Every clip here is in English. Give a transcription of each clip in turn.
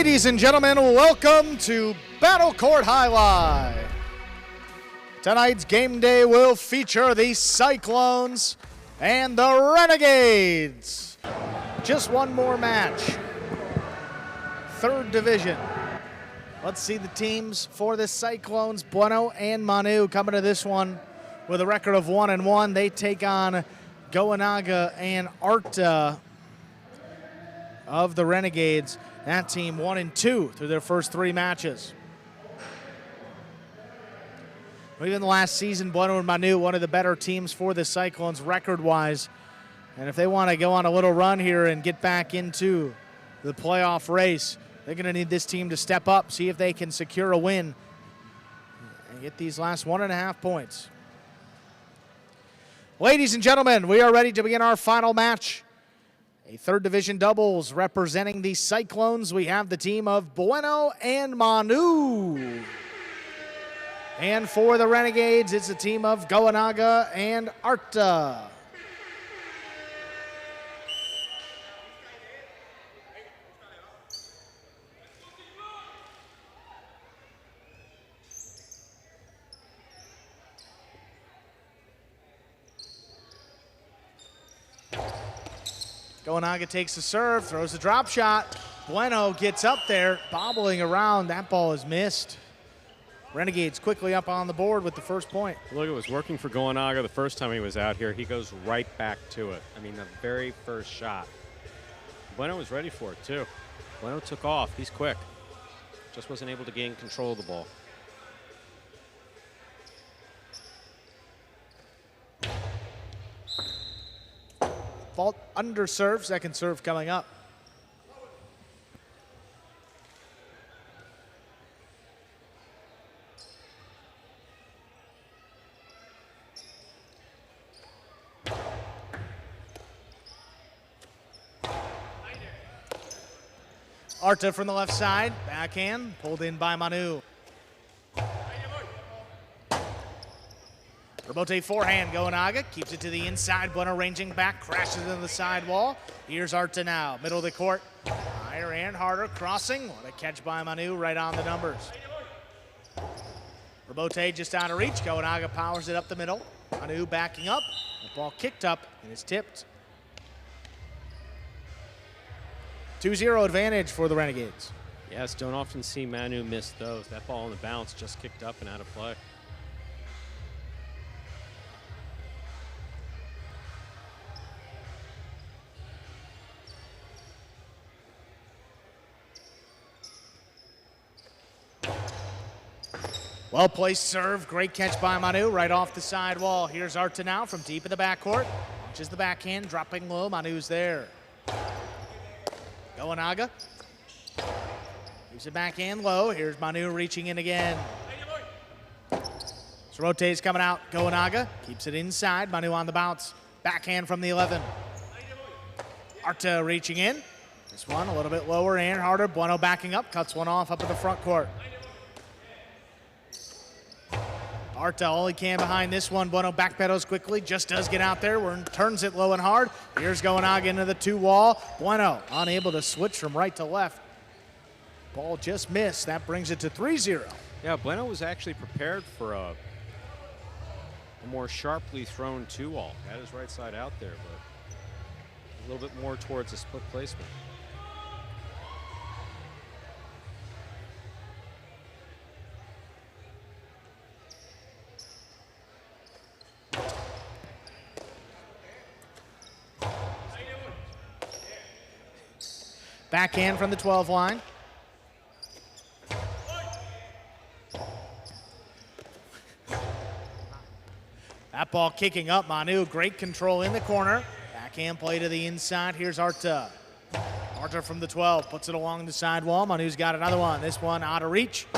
Ladies and gentlemen, welcome to Battle Court Jai-Alai. Tonight's game day will feature the Cyclones and the Renegades. Just one more match. Third division. Let's see the teams for the Cyclones. Bueno and Manu coming to this one with a record of 1-1. They take on Goenaga and Arta of the Renegades. That team 1-2 through their first three matches. Even the last season, Bueno and Manu, one of the better teams for the Cyclones record-wise. And if they want to go on a little run here and get back into the playoff race, they're going to need this team to step up, see if they can secure a win, and get these last 1.5 points. Ladies and gentlemen, we are ready to begin our final match. A third division doubles representing the Cyclones. We have the team of Bueno and Manu. And for the Renegades, it's a team of Goenaga and Arta. Goenaga takes the serve, throws the drop shot. Bueno gets up there, bobbling around. That ball is missed. Renegades quickly up on the board with the first point. Look, it was working for Goenaga the first time he was out here. He goes right back to it. I mean, the very first shot. Bueno was ready for it, too. Bueno took off. He's quick. Just wasn't able to gain control of the ball. Fault under serve, second serve coming up. Arta from the left side, backhand, pulled in by Manu. Rebote forehand, Goenaga keeps it to the inside. Bueno ranging back, crashes into the side wall. Here's Arta now, middle of the court. Higher and harder, crossing. What a catch by Manu, right on the numbers. Rebote just out of reach. Goenaga powers it up the middle. Manu backing up. The ball kicked up and is tipped. 2-0 advantage for the Renegades. Yes, don't often see Manu miss those. That ball on the bounce just kicked up and out of play. Well-placed serve, great catch by Manu, right off the side wall. Here's Arta now from deep in the backcourt. Launches the backhand, dropping low, Manu's there. Goenaga. Keeps it backhand low, here's Manu reaching in again. Rote's coming out, Goenaga keeps it inside, Manu on the bounce. Backhand from the 11. Arta reaching in. This one a little bit lower and harder. Bueno backing up, cuts one off up in the front court. Arta all he can behind this one. Bueno backpedals quickly, just does get out there, turns it low and hard. Here's Goenaga into the 2-wall. Bueno unable to switch from right to left. Ball just missed. That brings it to 3-0. Yeah, Bueno was actually prepared for a more sharply thrown 2-wall. Had his right side out there, but a little bit more towards a split placement. Backhand from the 12 line. That ball kicking up, Manu, great control in the corner. Backhand play to the inside, here's Arta. Arta from the 12, puts it along the side wall. Manu's got another one, this one out of reach.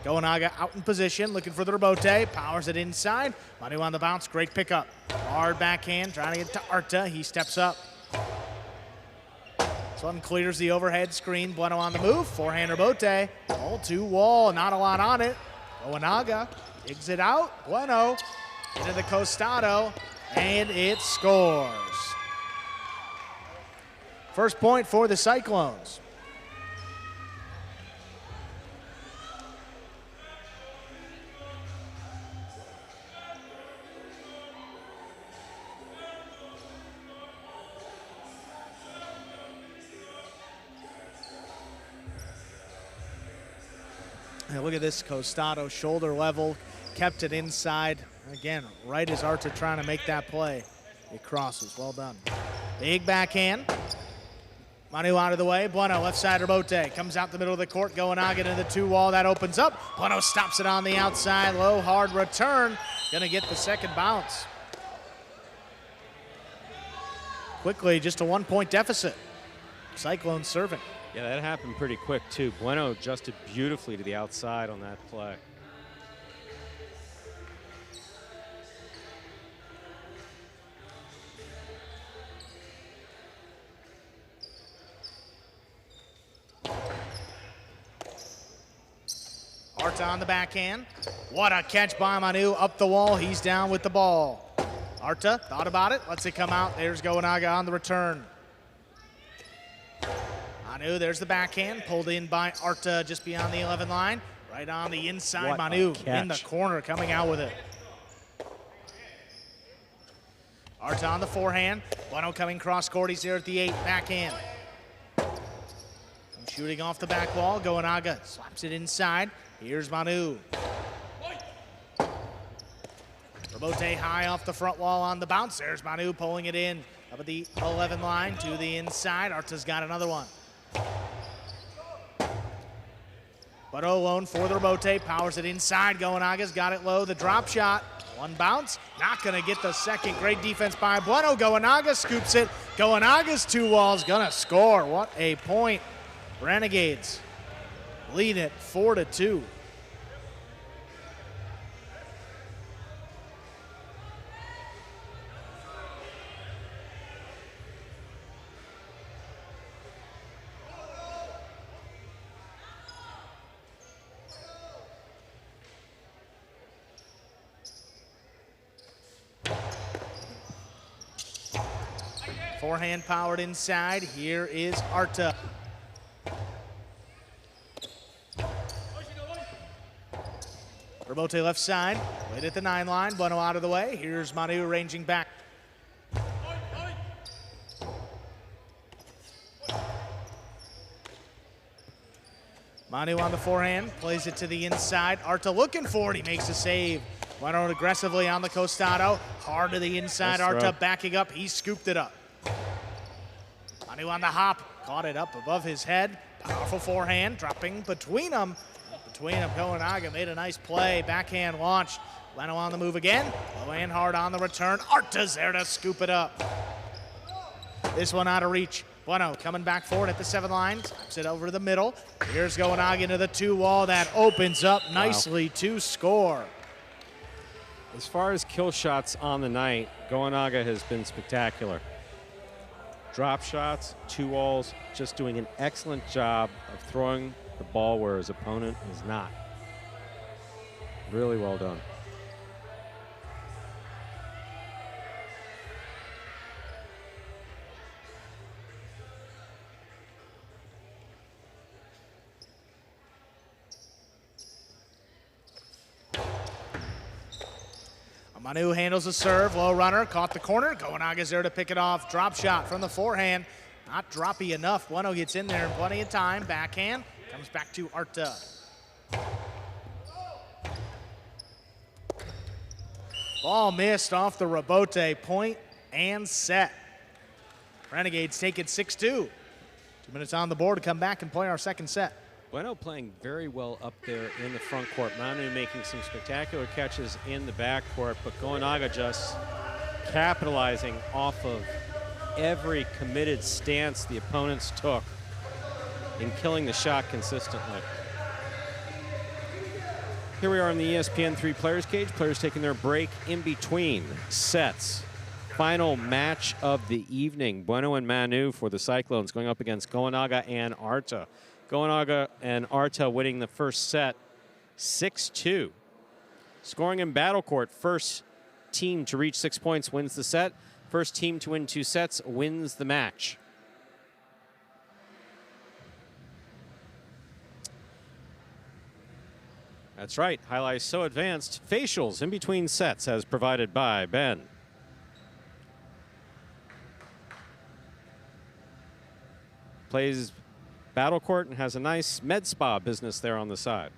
Goenaga out in position, looking for the rebote, powers it inside. Manu on the bounce, great pickup. Hard backhand, trying to get to Arta, he steps up. This one clears the overhead screen. Bueno on the move. Forehand rebote. All 2-wall. Not a lot on it. Goenaga digs it out. Bueno into the costado. And it scores. First point for the Cyclones. And look at this, Costado, shoulder level, kept it inside. Again, right as Arta trying to make that play. It crosses, well done. Big backhand. Manu out of the way, Bueno, left side rebote. Comes out the middle of the court, Goenaga into the 2-wall, that opens up. Bueno stops it on the outside, low, hard return. Gonna get the second bounce. Quickly, just a 1-point deficit. Cyclones serving. Yeah, that happened pretty quick, too. Bueno adjusted beautifully to the outside on that play. Arta on the backhand. What a catch by Manu. Up the wall, he's down with the ball. Arta thought about it, lets it come out. There's Goenaga on the return. Manu, there's the backhand, pulled in by Arta just beyond the 11 line. Right on the inside, What Manu a catch. in the corner, coming out with it. Arta on the forehand. Bueno coming cross court, he's there at the 8, backhand. Shooting off the back wall, Goenaga slaps it inside. Here's Manu. Rebote high off the front wall on the bounce. There's Manu pulling it in up at the 11 line to the inside. Arta's got another one. Bueno alone for the rebote, powers it inside. Goenaga's got it low, the drop shot. One bounce, not gonna get the second. Great defense by Bueno. Goenaga scoops it. Goenaga's 2 walls gonna score. What a point. Renegades lead it 4-2. Forehand powered inside. Here is Arta. Rebote left side, right at the 9 line. Bueno out of the way. Here's Manu ranging back. Manu on the forehand, plays it to the inside. Arta looking for it, he makes a save. Bueno aggressively on the Costado, hard to the inside. Nice Arta throw. backing up, he scooped it up. Manu on the hop, caught it up above his head. Powerful forehand, dropping between them. Goenaga made a nice play. Backhand launched. Bueno on the move again. Low and hard on the return. Arta's there to scoop it up. This one out of reach. Bueno coming back forward at the 7 line. Taps it over to the middle. Here's Goenaga into the 2-wall. That opens up nicely to score. As far as kill shots on the night, Goenaga has been spectacular. Drop shots, 2 walls, just doing an excellent job of throwing the ball where his opponent is not. Really well done. Manu handles the serve, low runner, caught the corner. Goenaga's there to pick it off. Drop shot from the forehand. Not droppy enough. Bueno gets in there in plenty of time. Backhand, comes back to Arta. Ball missed off the rebote, point and set. Renegades take it 6-2. 2 minutes on the board to come back and play our second set. Bueno playing very well up there in the front court. Manu making some spectacular catches in the back court, but Goenaga just capitalizing off of every committed stance the opponents took in killing the shot consistently. Here we are in the ESPN 3 Players Cage. Players taking their break in between sets. Final match of the evening. Bueno and Manu for the Cyclones going up against Goenaga and Arta. Goenaga and Arta winning the first set 6-2. Scoring in battle court, first team to reach 6 points wins the set. First team to win 2 sets wins the match. That's right, highlights so advanced. Facials in between sets as provided by Ben. Plays battle court and has a nice med spa business there on the side.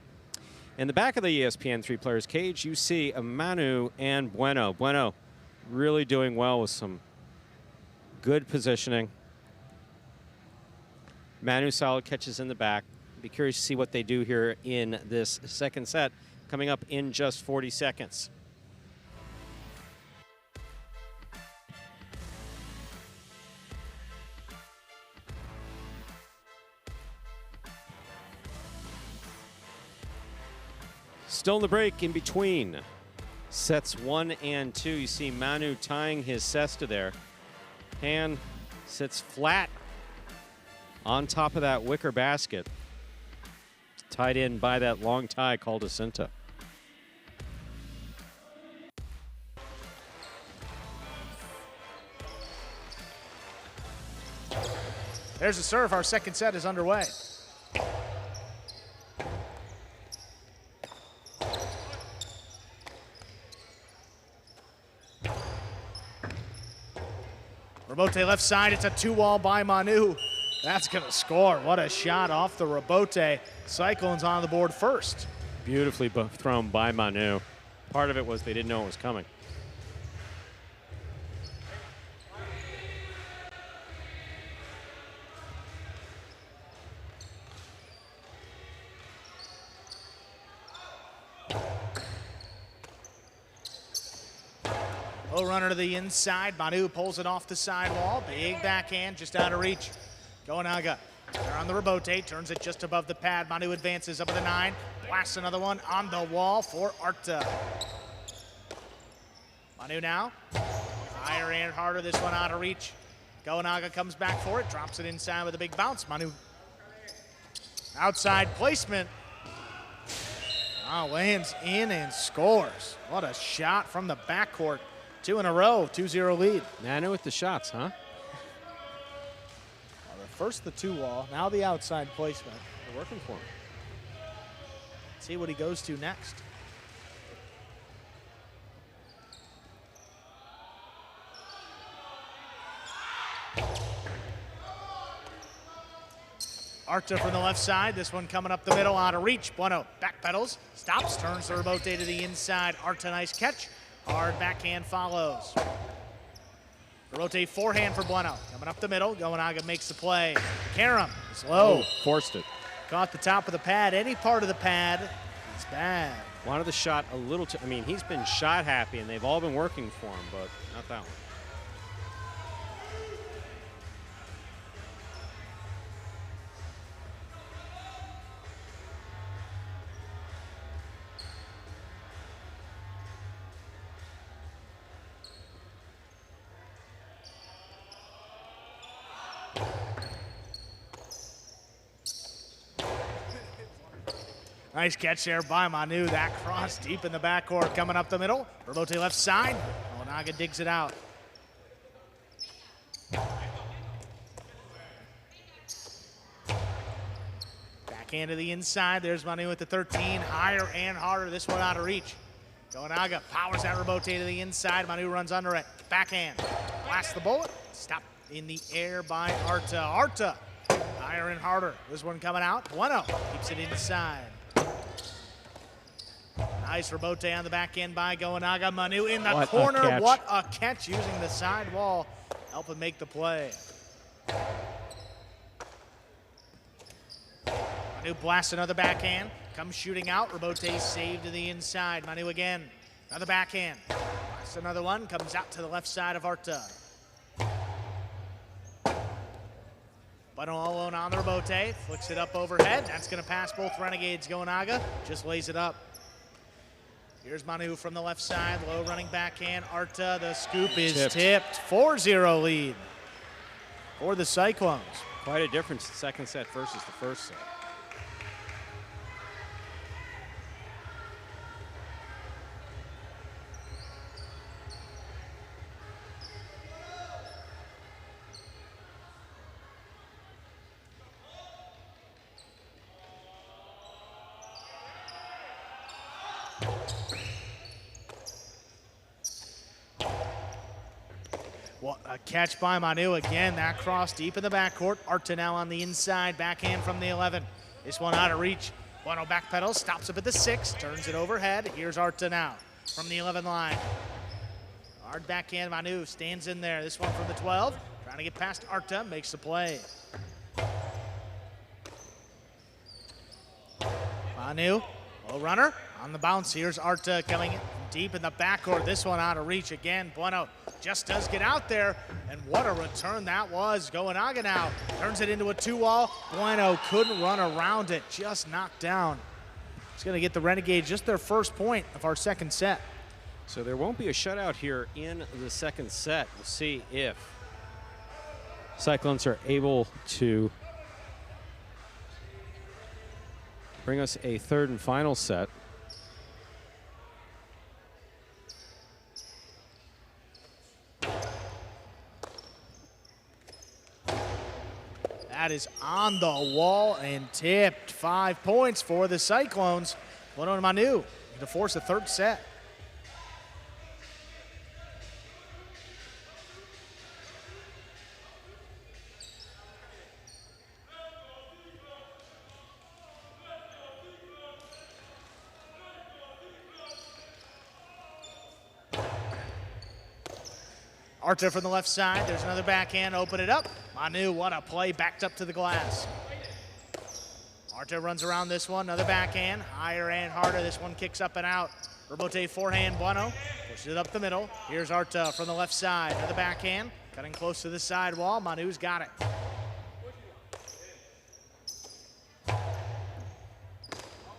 In the back of the ESPN 3 players cage, you see a Manu and Bueno. Bueno really doing well with some good positioning. Manu solid catches in the back. Be curious to see what they do here in this second set, coming up in just 40 seconds. Still in the break in between sets 1 and 2. You see Manu tying his cesta there. Hand sits flat on top of that wicker basket, tied in by that long tie called a cinta. There's a serve. Our second set is underway. Rebote left side. It's a 2-wall by Manu. That's going to score. What a shot off the rebote. Cyclones on the board first. Beautifully thrown by Manu. Part of it was they didn't know it was coming. Low runner to the inside. Manu pulls it off the sidewall. Big backhand just out of reach. Goenaga. They're on the rebote. Turns it just above the pad. Manu advances up to the 9. Blasts another one on the wall for Arta. Manu now. Higher and harder. This one out of reach. Goenaga comes back for it. Drops it inside with a big bounce. Manu. Outside placement. Lands in and scores. What a shot from the backcourt. 2 in a row, 2-0 lead. Manu with the shots, huh? First the 2-wall, now the outside placement. They're working for him. Let's see what he goes to next. Arta from the left side. This one coming up the middle, out of reach. Bueno backpedals, stops, turns the rebote to the inside. Arta, nice catch. Hard backhand follows. Rebote forehand for Bueno. Coming up the middle, Goenaga makes the play. Karam is low. Oh, forced it. Caught the top of the pad. Any part of the pad is bad. Wanted the shot a little too, I mean, he's been shot happy and they've all been working for him, but not that one. Nice catch there by Manu. That cross deep in the backcourt coming up the middle. Rebote left side. Goenaga digs it out. Backhand to the inside. There's Manu with the 13. Higher and harder. This one out of reach. Goenaga powers that rebote to the inside. Manu runs under it. Backhand. Blasts the bullet. Stopped in the air by Arta. Arta. Higher and harder. This one coming out. Bueno keeps it inside. Nice rebote on the back end by Goenaga. Manu in the corner. What a catch using the side wall. Helping make the play. Manu blasts another backhand. Comes shooting out. Rebote saved to the inside. Manu again. Another backhand. Blasts another one. Comes out to the left side of Arta. Bueno all alone on the rebote. Flicks it up overhead. That's going to pass both Renegades. Goenaga just lays it up. Here's Manu from the left side. Low running backhand. Arta, the scoop is tipped. 4-0 lead for the Cyclones. Quite a difference, the second set versus the first set. What a catch by Manu again. That cross deep in the backcourt. Arta now on the inside. Backhand from the 11. This one out of reach. Bueno backpedals, stops up at the 6, turns it overhead. Here's Arta now from the 11 line. Hard backhand, Manu stands in there. This one from the 12, trying to get past Arta, makes the play. Manu, low runner, on the bounce. Here's Arta coming in deep in the backcourt. This one out of reach again. Bueno just does get out there, and what a return that was. Goenaga now turns it into a 2-wall. Bueno couldn't run around it, just knocked down. It's going to get the Renegades just their first point of our second set. So there won't be a shutout here in the second set. We'll see if Cyclones are able to bring us a third and final set. That is on the wall and tipped. 5 points for the Cyclones. Bueno and Manu to force a third set. Arta from the left side, there's another backhand, open it up. Manu, what a play, backed up to the glass. Arta runs around this one, another backhand, higher and harder. This one kicks up and out. Rebote forehand, Bueno pushes it up the middle. Here's Arta from the left side, another backhand, cutting close to the sidewall. Manu's got it.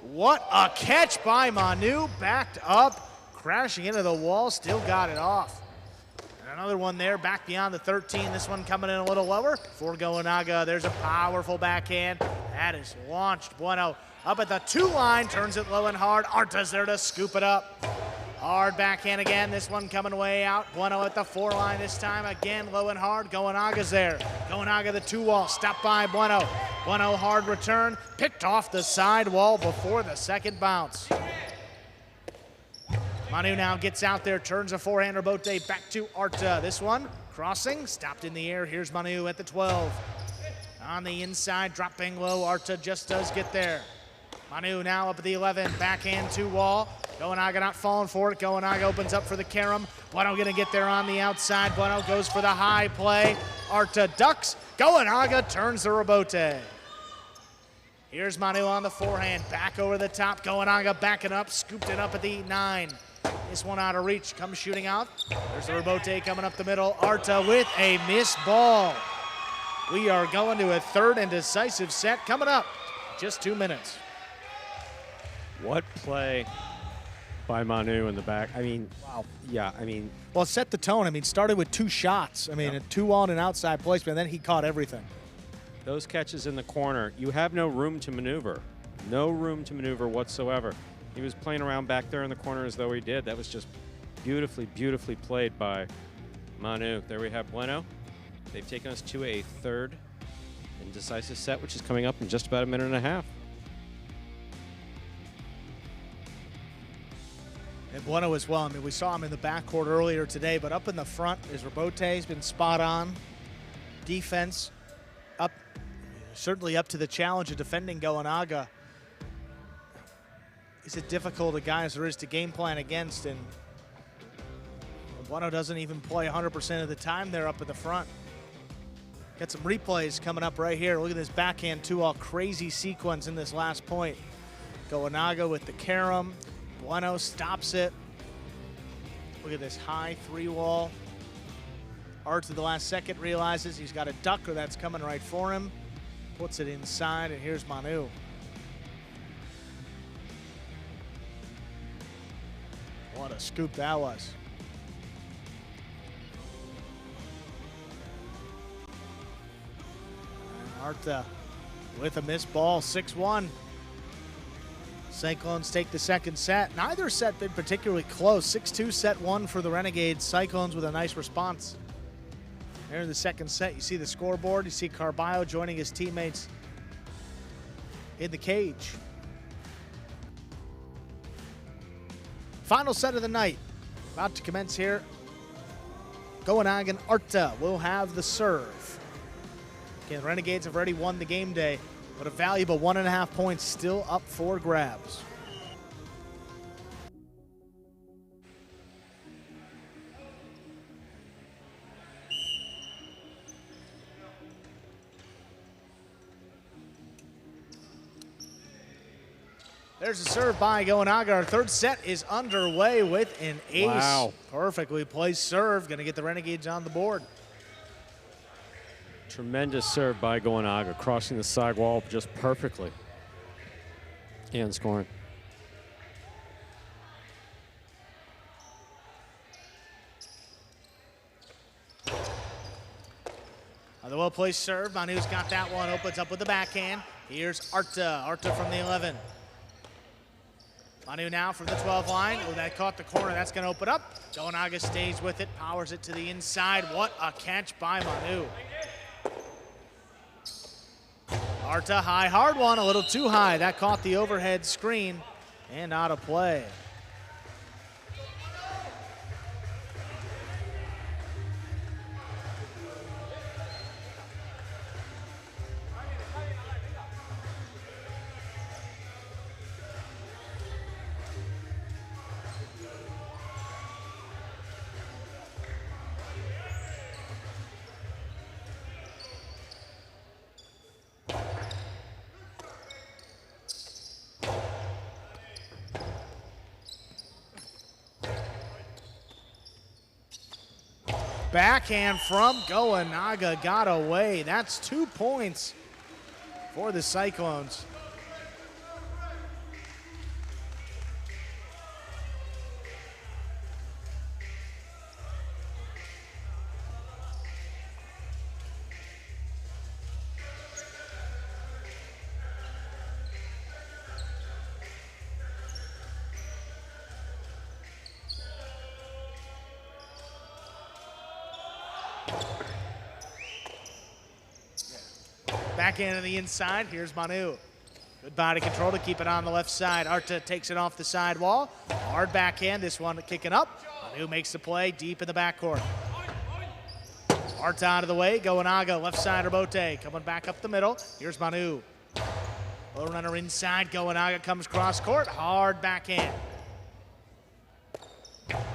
What a catch by Manu, backed up, crashing into the wall, still got it off. Another one there, back beyond the 13. This one coming in a little lower for Goenaga. There's a powerful backhand. That is launched. Bueno up at the 2 line, turns it low and hard. Arta's there to scoop it up. Hard backhand again. This one coming way out. Bueno at the 4 line this time. Again, low and hard. Goenaga's there. Goenaga the 2-wall. Stopped by Bueno. Bueno hard return. Picked off the sidewall before the second bounce. Manu now gets out there, turns a forehand rebote back to Arta. This one, crossing, stopped in the air. Here's Manu at the 12. On the inside, dropping low. Arta just does get there. Manu now up at the 11, backhand 2-wall. Goenaga not falling for it. Goenaga opens up for the carom. Bueno gonna get there on the outside. Bueno goes for the high play. Arta ducks. Goenaga turns the rebote. Here's Manu on the forehand, back over the top. Goenaga backing up, scooped it up at the 9. This one out of reach, comes shooting out. There's the rebote coming up the middle. Arta with a missed ball. We are going to a third and decisive set coming up. Just 2 minutes. What play by Manu in the back. I mean, wow. Yeah, I mean. Well, it set the tone. I mean, started with 2 shots. I mean, Yep. a 2 on and outside placement, and then he caught everything. Those catches in the corner, you have no room to maneuver. No room to maneuver whatsoever. He was playing around back there in the corner as though he did. That was just beautifully, beautifully played by Manu. There we have Bueno. They've taken us to a third and decisive set, which is coming up in just about a minute and a half. And Bueno as well. I mean, we saw him in the backcourt earlier today, but up in the front, his rebote's been spot on. Defense up, certainly up to the challenge of defending Goenaga. Is it difficult a guy as there is to game plan against, and Bueno doesn't even play 100% of the time there up at the front. Got some replays coming up right here. Look at this backhand 2-all crazy sequence in this last point. Goenaga with the carom. Bueno stops it. Look at this high 3-wall. Arta, the last second, realizes he's got a ducker that's coming right for him. Puts it inside, and here's Manu. What a scoop that was. And Arta with a missed ball, 6-1. Cyclones take the second set. Neither set been particularly close. 6-2 set 1 for the Renegades. Cyclones with a nice response. There in the second set, you see the scoreboard. You see Carballo joining his teammates in the cage. Final set of the night, about to commence here. Goenaga and Arta will have the serve. Again, the Renegades have already won the game day. but a valuable 1.5 points still up for grabs. There's a serve by Goenaga. Our third set is underway with an ace. Wow. Perfectly placed serve. Going to get the Renegades on the board. Tremendous serve by Goenaga, crossing the sidewall just perfectly. And scoring. The well-placed serve. Manu's got that one. Opens up with the backhand. Here's Arta. Arta from the 11. Manu now from the 12 line. Oh, that caught the corner. That's going to open up. Goenaga stays with it, powers it to the inside. What a catch by Manu. Arta, high, hard one, a little too high. That caught the overhead screen and out of play. Backhand from Goenaga got away. That's 2 points for the Cyclones. Backhand to the inside. Here's Manu. Good body control to keep it on the left side. Arta takes it off the side wall. Hard backhand. This one kicking up. Manu makes the play deep in the backcourt. Arta out of the way. Goenaga left side rebote. Coming back up the middle. Here's Manu. Low runner inside. Goenaga comes cross court. Hard backhand.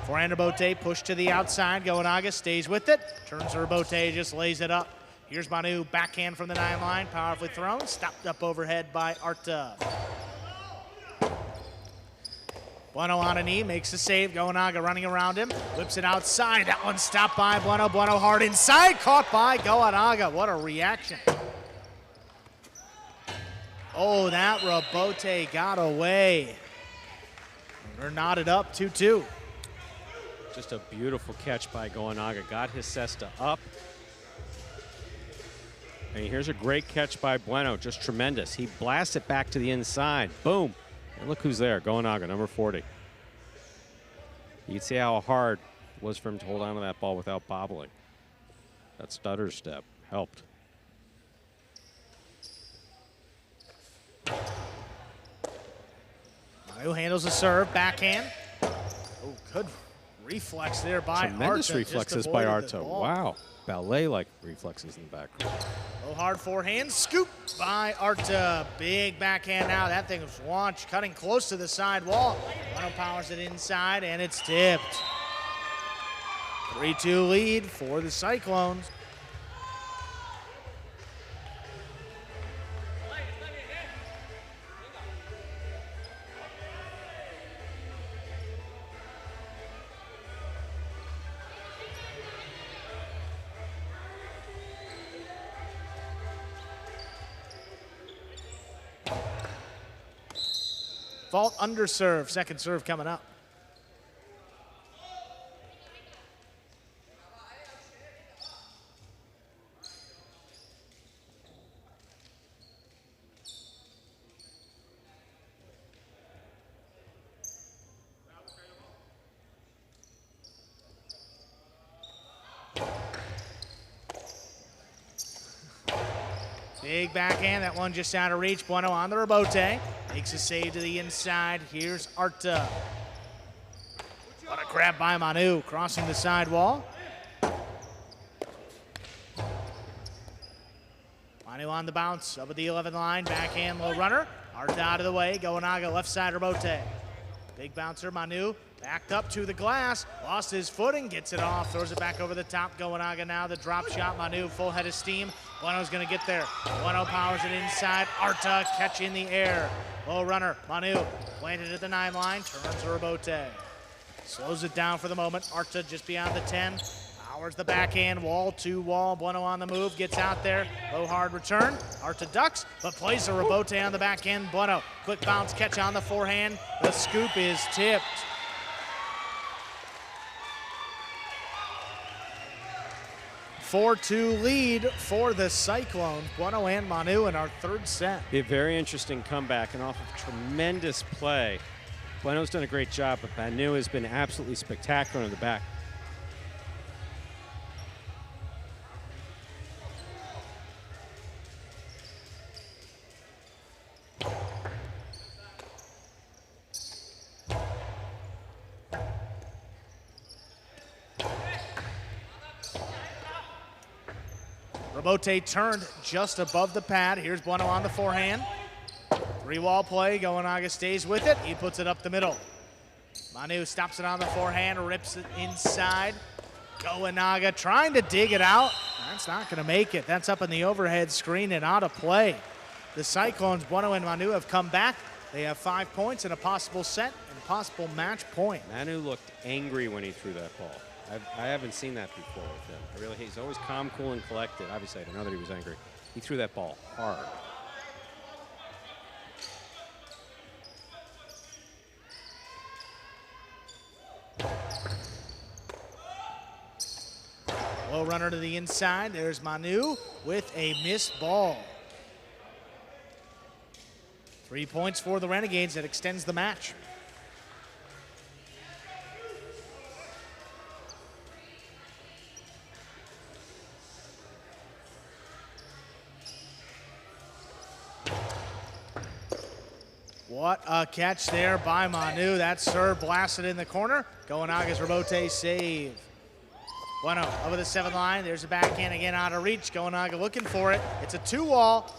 Forehand rebote pushed to the outside. Goenaga stays with it. Turns the rebote, just lays it up. Here's Manu, backhand from the 9 line, powerfully thrown, stopped up overhead by Arta. Bueno on a knee, makes the save. Goenaga running around him, whips it outside. That one stopped by Bueno. Bueno hard inside, caught by Goenaga. What a reaction. Oh, that rebote got away. They're knotted up 2-2. Just a beautiful catch by Goenaga. Got his cesta up. And here's a great catch by Bueno, just tremendous. He blasts it back to the inside. Boom. And look who's there, Goenaga, number 40. You can see how hard it was for him to hold on to that ball without bobbling. That stutter step helped. Manu handles the serve, backhand. Oh, good reflex there by Tremendous Arta. reflexes by Arta. Wow. Ballet-like reflexes in the back. Oh, hard forehand, scoop by Arta. Big backhand now. That thing was launched, cutting close to the side wall. Bueno powers it inside, and it's tipped. 3-2 lead for the Cyclones. Fault under serve, second serve coming up. Big backhand, that one just out of reach. Bueno on the rebote. Makes a save to the inside. Here's Arta. What a grab by Manu, crossing the side wall. Manu on the bounce, up at the 11 line, backhand low runner. Arta out of the way, Goenaga left side rebote. Big bouncer, Manu, backed up to the glass, lost his footing, gets it off, throws it back over the top. Goenaga now, the drop shot, Manu, full head of steam. Bueno's gonna get there. Bueno powers it inside, Arta catch in the air. Low runner, Manu, planted at the 9 line, turns the rebote. Slows it down for the moment, Arta just beyond the 10. Powers the backhand, wall to wall. Bueno on the move, gets out there. Low hard return. Arta ducks, but plays a rebote on the backhand. Bueno, quick bounce, catch on the forehand. The scoop is tipped. Four-2 lead for the Cyclones. Bueno and Manu in our third set. Be a very interesting comeback and off of tremendous play. Bueno's done a great job, but Manu has been absolutely spectacular in the back. Rebote turned just above the pad. Here's Bueno on the forehand. 3-wall play, Goenaga stays with it. He puts it up the middle. Manu stops it on the forehand, rips it inside. Goenaga trying to dig it out. That's not gonna make it. That's up in the overhead screen and out of play. The Cyclones, Bueno and Manu have come back. They have 5 points and a possible set and possible match point. Manu looked angry when he threw that ball. I haven't seen that before with him. He's always calm, cool, and collected. Obviously, I didn't know that he was angry. He threw that ball hard. Low runner to the inside. There's Manu with a missed ball. 3 points for the Renegades. That extends the match. What a catch there by Manu. That serve blasted in the corner. Goenaga's rebote save. Bueno over the 7 line. There's a backhand again out of reach. Goenaga looking for it. It's a 2-wall.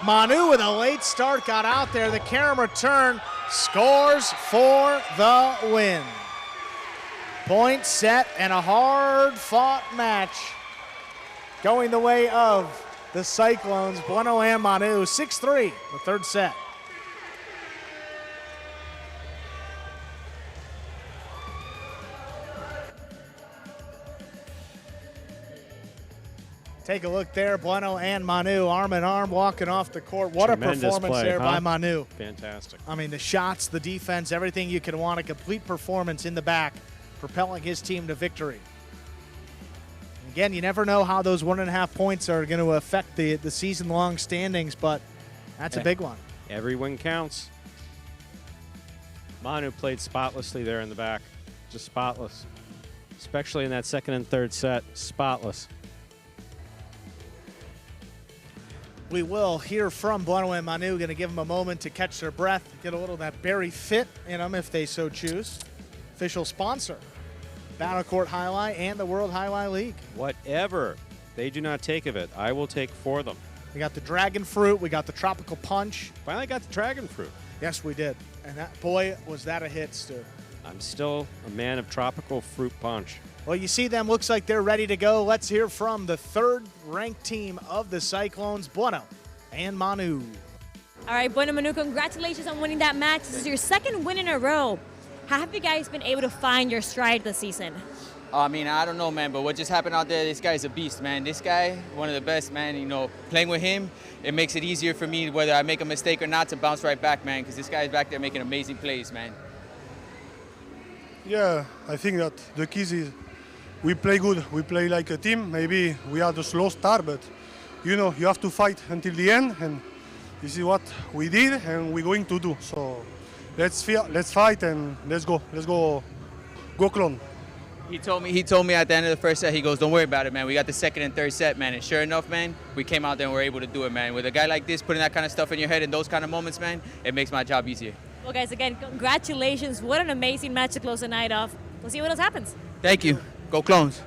Manu with a late start got out there. The camera turn, scores for the win. Point set and a hard-fought match going the way of the Cyclones. Bueno and Manu, 6-3, the third set. Take a look there, Bueno and Manu, arm in arm, walking off the court. What Tremendous a performance play, there huh? by Manu. Fantastic. I mean, the shots, the defense, everything you could want, a complete performance in the back, propelling his team to victory. Again, you never know how those 1.5 points are going to affect the season-long standings, but that's a big one. Every win counts. Manu played spotlessly there in the back, just spotless, especially in that second and third set, spotless. We will hear from Bueno and Manu, going to give them a moment to catch their breath, get a little of that berry fit in them if they so choose. Official sponsor, Court Jai-Alai and the World Jai-Alai League. Whatever they do not take of it, I will take for them. We got the dragon fruit, we got the tropical punch. Finally got the dragon fruit. Yes, we did. And that, boy, was that a hit, Stu. I'm still a man of tropical fruit punch. Well, you see them, looks like they're ready to go. Let's hear from the third-ranked team of the Cyclones, Bueno and Manu. All right, Bueno, Manu, congratulations on winning that match. This is your second win in a row. How have you guys been able to find your stride this season? I mean, I don't know, man, but what just happened out there, this guy's a beast, man. This guy, one of the best, man. You know, playing with him, it makes it easier for me, whether I make a mistake or not, to bounce right back, man, because this guy's back there making amazing plays, man. Yeah, I think that the key is we play good. We play like a team. Maybe we had a slow start, but, you know, you have to fight until the end, and this is what we did and we're going to do. So let's fight and let's go. Let's go Clone. He told me at the end of the first set, he goes, don't worry about it, man. We got the second and third set, man. And sure enough, man, we came out there and were able to do it, man. With a guy like this, putting that kind of stuff in your head in those kind of moments, man, it makes my job easier. Well, guys, again, congratulations. What an amazing match to close the night off. We'll see what else happens. Thank you. Go Clones.